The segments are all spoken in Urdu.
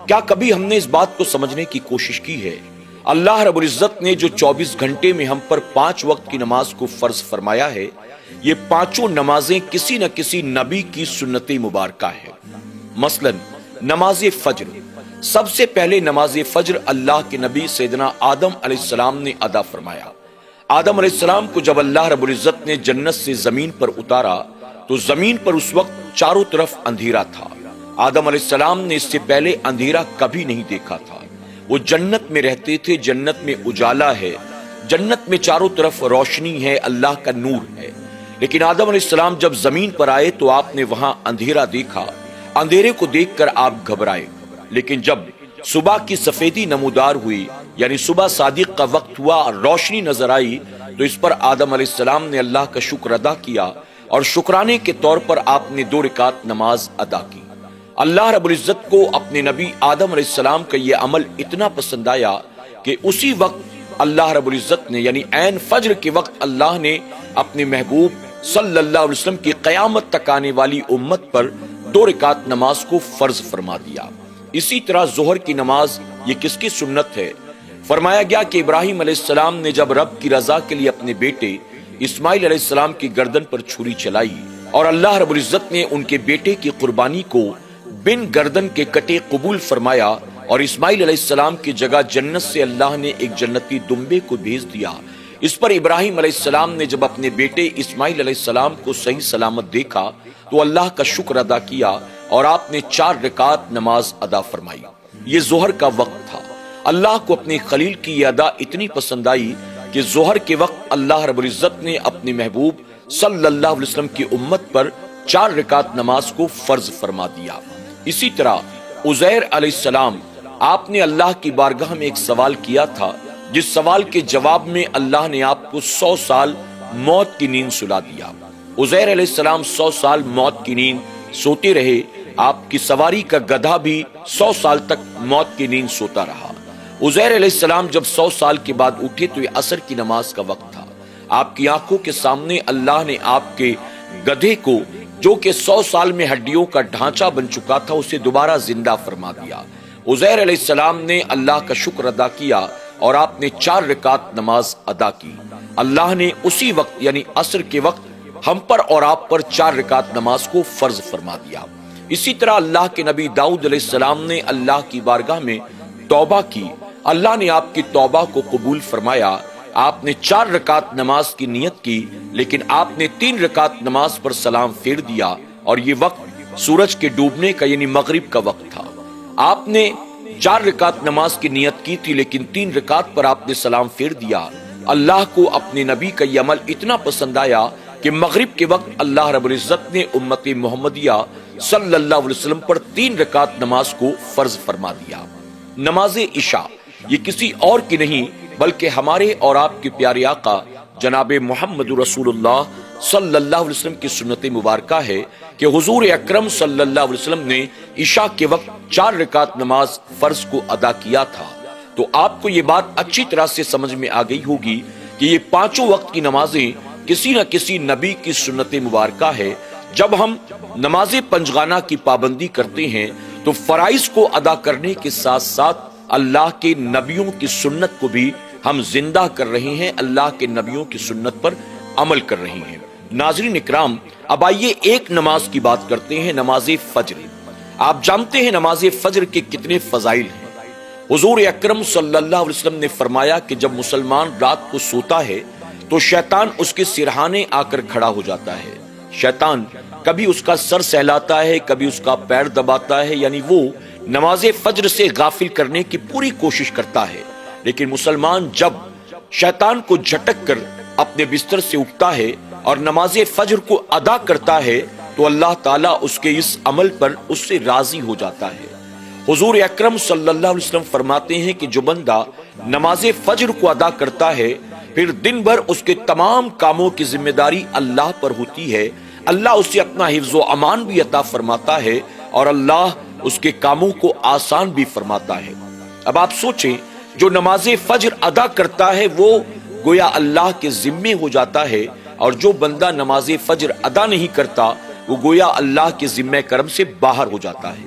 کیا کبھی ہم نے اس بات کو سمجھنے کی کوشش کی ہے اللہ رب العزت نے جو 24 گھنٹے میں ہم پر 5 وقت کی نماز کو فرض فرمایا ہے، یہ پانچوں نمازیں کسی نہ کسی نبی کی سنت مبارکہ ہے۔ مثلا نماز فجر، سب سے پہلے نماز فجر اللہ کے نبی سیدنا آدم علیہ السلام نے ادا فرمایا۔ آدم علیہ السلام کو جب اللہ رب العزت نے جنت سے زمین پر اتارا تو زمین پر اس وقت چاروں طرف اندھیرا تھا۔ آدم علیہ السلام نے اس سے پہلے اندھیرا کبھی نہیں دیکھا تھا۔ وہ جنت میں رہتے تھے، جنت میں اجالا ہے، جنت میں چاروں طرف روشنی ہے، اللہ کا نور ہے۔ لیکن آدم علیہ السلام جب زمین پر آئے تو آپ نے وہاں اندھیرا دیکھا۔ اندھیرے کو دیکھ کر آپ گھبرائے، لیکن جب صبح کی سفیدی نمودار ہوئی، یعنی صبح صادق کا وقت ہوا اور روشنی نظر آئی، تو اس پر آدم علیہ السلام نے اللہ کا شکر ادا کیا اور شکرانے کے طور پر آپ نے 2 رکعت نماز ادا کی۔ اللہ رب العزت کو اپنے نبی آدم علیہ السلام کا یہ عمل اتنا پسند آیا کہ اسی وقت اللہ رب العزت نے، یعنی عین فجر کے وقت، اللہ نے اپنے محبوب صلی اللہ علیہ وسلم کی قیامت تک آنے والی امت پر 2 رکعت نماز کو فرض فرما دیا۔ اسی طرح ظہر کی نماز، یہ کس کی سنت ہے؟ فرمایا گیا کہ ابراہیم علیہ السلام نے جب رب کی رضا کے لیے اپنے بیٹے اسماعیل علیہ السلام کی گردن پر چھری چلائی اور اللہ رب العزت نے ان کے بیٹے کی قربانی کو بن گردن کے کٹے قبول فرمایا اور اسماعیل علیہ السلام کی جگہ جنت سے اللہ نے ایک جنتی دمبے کو بھیج دیا۔ اس پر ابراہیم علیہ السلام نے جب اپنے بیٹے اسماعیل علیہ السلام کو صحیح سلامت دیکھا تو اللہ کا شکر ادا کیا اور آپ نے 4 رکعت نماز ادا فرمائی۔ یہ ظہر کا وقت تھا۔ اللہ کو اپنے خلیل کی یہ ادا اتنی پسند آئی کہ ظہر کے وقت اللہ رب العزت نے اپنے محبوب صلی اللہ علیہ وسلم کی امت پر 4 رکعت نماز کو فرض فرما دیا۔ اسی طرح عزیر علیہ السلام، آپ نے اللہ کی بارگاہ میں ایک سوال کیا تھا، جس سوال کے جواب میں اللہ نے آپ کو 100 سال موت کی نیند سلا دیا۔ عزیر علیہ السلام 100 سال موت کی نیند سوتے رہے۔ آپ کی سواری کا گدھا بھی 100 سال تک موت کی نیند سوتا رہا۔ عزیر علیہ السلام جب 100 سال کے بعد اٹھے تو یہ عصر کی نماز کا وقت تھا۔ آپ کی آنکھوں کے سامنے اللہ نے آپ کے گدھے کو، جو کہ 100 سال میں ہڈیوں کا ڈھانچہ بن چکا تھا، اسے دوبارہ زندہ فرما دیا۔ عزیر علیہ السلام نے اللہ کا شکر ادا کیا اور آپ نے 4 رکعت نماز ادا کی۔ اللہ نے اسی وقت، یعنی عصر کے وقت، ہم پر اور آپ پر 4 رکعت نماز کو فرض فرما دیا۔ اسی طرح اللہ کے نبی داؤد علیہ السلام نے اللہ کی بارگاہ میں توبہ کی۔ اللہ نے آپ کی توبہ کو قبول فرمایا۔ آپ نے 4 رکعت نماز کی نیت کی، لیکن آپ نے 3 رکعت نماز پر سلام پھیر دیا، اور یہ وقت سورج کے ڈوبنے کا، یعنی مغرب کا وقت تھا۔ آپ نے 4 رکعت نماز کی نیت کی تھی، لیکن 3 رکعت پر آپ نے سلام پھیر دیا۔ اللہ کو اپنے نبی کا یہ عمل اتنا پسند آیا کہ مغرب کے وقت اللہ رب العزت نے امت محمدیہ صلی اللہ علیہ وسلم پر 3 رکعت نماز کو فرض فرما دیا۔ نماز عشاء، یہ کسی اور کی نہیں بلکہ ہمارے اور آپ کے پیارے آقا جناب محمد رسول اللہ صلی اللہ علیہ وسلم کی سنت مبارکہ ہے کہ حضور اکرم صلی اللہ علیہ وسلم نے عشاء کے وقت 4 رکعت نماز فرض کو ادا کیا تھا۔ تو آپ کو یہ بات اچھی طرح سے سمجھ میں آ گئی ہوگی کہ یہ 5 وقت کی نمازیں کسی نہ کسی نبی کی سنت مبارکہ ہے۔ جب ہم نماز پنجگانہ کی پابندی کرتے ہیں تو فرائض کو ادا کرنے کے ساتھ ساتھ اللہ کے نبیوں کی سنت کو بھی ہم زندہ کر رہے ہیں، اللہ کے نبیوں کی سنت پر عمل کر رہے ہیں۔ ناظرین اکرام، اب آئیے ایک نماز کی بات کرتے ہیں، نماز فجر۔ آپ جانتے ہیں نماز فجر کے کتنے فضائل ہیں۔ حضور اکرم صلی اللہ علیہ وسلم نے فرمایا کہ جب مسلمان رات کو سوتا ہے تو شیطان اس کے سرہانے آ کر کھڑا ہو جاتا ہے۔ شیطان کبھی اس کا سر سہلاتا ہے، کبھی اس کا پیر دباتا ہے، یعنی وہ نماز فجر سے غافل کرنے کی پوری کوشش کرتا ہے۔ لیکن مسلمان جب شیطان کو جھٹک کر اپنے بستر سے اٹھتا ہے اور نماز فجر کو ادا کرتا ہے تو اللہ تعالیٰ اس کے اس عمل پر اس سے راضی ہو جاتا ہے۔ حضور اکرم صلی اللہ علیہ وسلم فرماتے ہیں کہ جو بندہ نماز فجر کو ادا کرتا ہے پھر دن بھر اس کے تمام کاموں کی ذمہ داری اللہ پر ہوتی ہے، اللہ اسے اپنا حفظ و امان بھی عطا فرماتا ہے اور اللہ اس کے کاموں کو آسان بھی فرماتا ہے۔ اب آپ سوچیں، جو نماز فجر ادا کرتا ہے وہ گویا اللہ کے ذمے ہو جاتا ہے، اور جو بندہ نماز فجر ادا نہیں کرتا وہ گویا اللہ کے ذمہ کرم سے باہر ہو جاتا ہے۔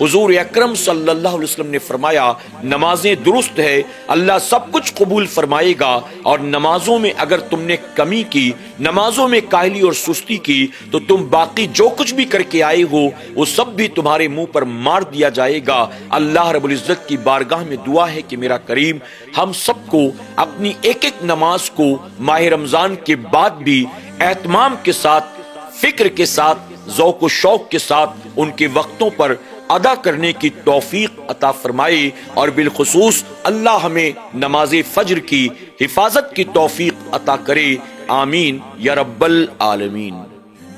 حضور اکرم صلی اللہ علیہ وسلم نے فرمایا نمازیں درست ہے، اللہ سب کچھ قبول فرمائے گا، اور نمازوں میں اگر تم نے کمی کی، نمازوں میں کاہلی اور سستی کی، تو تم باقی جو کچھ بھی کر کے آئے ہو وہ سب بھی تمہارے منہ پر مار دیا جائے گا۔ اللہ رب العزت کی بارگاہ میں دعا ہے کہ میرا کریم ہم سب کو اپنی ایک ایک نماز کو ماہ رمضان کے بعد بھی اہتمام کے ساتھ، فکر کے ساتھ، ذوق و شوق کے ساتھ ان کے وقتوں پر ادا کرنے کی توفیق عطا فرمائے، اور بالخصوص اللہ ہمیں نماز فجر کی حفاظت کی توفیق عطا کرے، آمین یا رب العالمین۔